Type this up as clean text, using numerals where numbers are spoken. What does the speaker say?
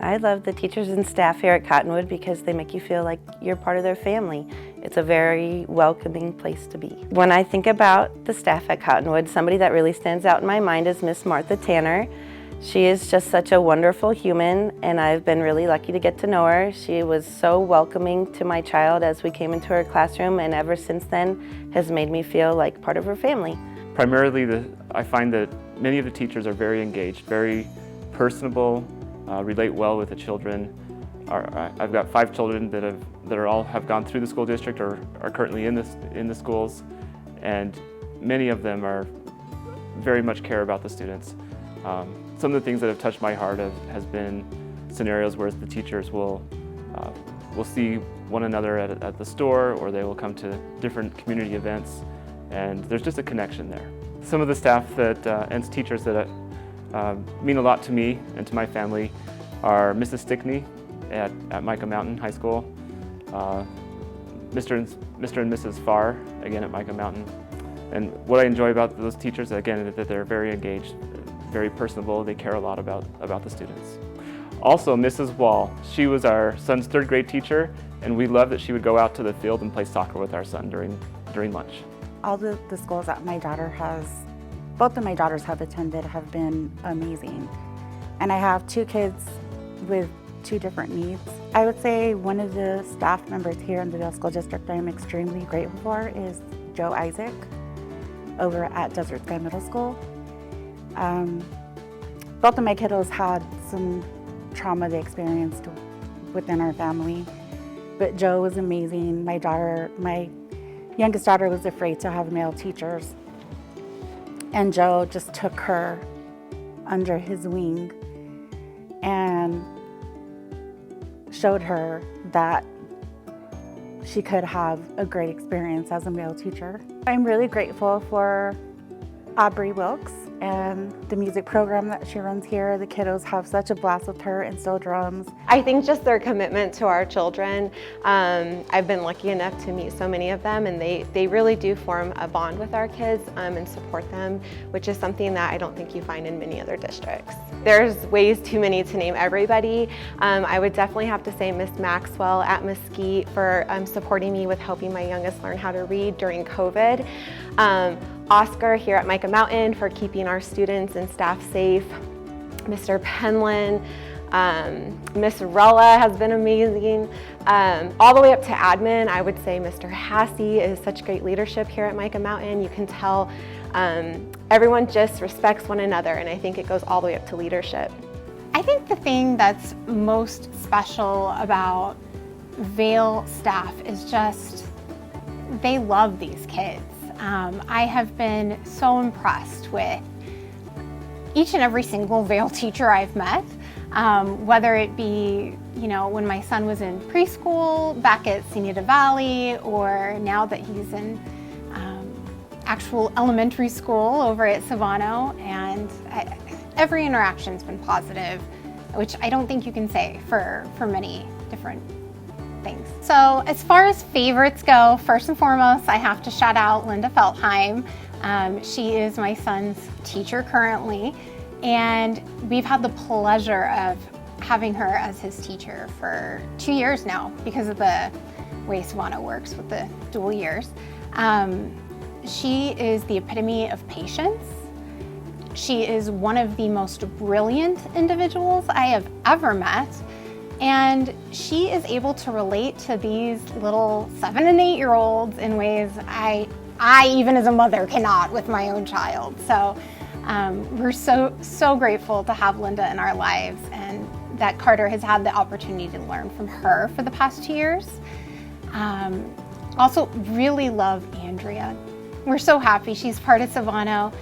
I love the teachers and staff here at Cottonwood because they make you feel like you're part of their family. It's a very welcoming place to be. When I think about the staff at Cottonwood, somebody that really stands out in my mind is Miss Martha Tanner. She is just such a wonderful human, and I've been really lucky to get to know her. She was so welcoming to my child as we came into her classroom, and ever since then has made me feel like part of her family. Primarily, I find that many of the teachers are very engaged, very personable, relate well with the children. I've got 5 children that have gone through the school district or are currently in the schools, and many of them are very much care about the students. Some of the things that have touched my heart has been scenarios where the teachers will see one another at the store, or they will come to different community events, and there's just a connection there. Some of the staff and teachers that mean a lot to me and to my family are Mrs. Stickney at Micah Mountain High School, Mr. and Mrs. Farr, again at Micah Mountain. And what I enjoy about those teachers, again, is that they're very engaged, very personable, they care a lot about the students. Also, Mrs. Wall, she was our son's 3rd grade teacher, and we loved that she would go out to the field and play soccer with our son during lunch. All the schools that both of my daughters have attended have been amazing. And I have 2 kids with 2 different needs. I would say one of the staff members here in the Vail School District I'm extremely grateful for is Joe Isaac over at Desert Sky Middle School. Both of my kiddos had some trauma they experienced within our family, but Joe was amazing. My youngest daughter was afraid to have male teachers, and Joe just took her under his wing and showed her that she could have a great experience as a male teacher. I'm really grateful for Aubrey Wilkes and the music program that she runs here. The kiddos have such a blast with her and so drums. I think just their commitment to our children. I've been lucky enough to meet so many of them, and they really do form a bond with our kids and support them, which is something that I don't think you find in many other districts. There's ways too many to name everybody. I would definitely have to say Miss Maxwell at Mesquite for supporting me with helping my youngest learn how to read during COVID. Oscar here at Micah Mountain for keeping our students and staff safe. Mr. Penland, Miss Rella has been amazing. All the way up to admin, I would say Mr. Hassey is such great leadership here at Micah Mountain. You can tell everyone just respects one another, and I think it goes all the way up to leadership. I think the thing that's most special about Vail staff is just they love these kids. I have been so impressed with each and every single Vail teacher I've met, whether it be, when my son was in preschool back at Cienega Valley, or now that he's in actual elementary school over at Savano, and every interaction's been positive, which I don't think you can say for many different things. So as far as favorites go, first and foremost, I have to shout out Linda Feltheim. She is my son's teacher currently, and we've had the pleasure of having her as his teacher for 2 years now because of the way Savano works with the dual years. She is the epitome of patience. She is one of the most brilliant individuals I have ever met. And she is able to relate to these little 7 and 8-year-olds in ways I even as a mother cannot with my own child. So we're so grateful to have Linda in our lives, and that Carter has had the opportunity to learn from her for the past 2 years. Also really love Andrea. We're so happy she's part of Savano.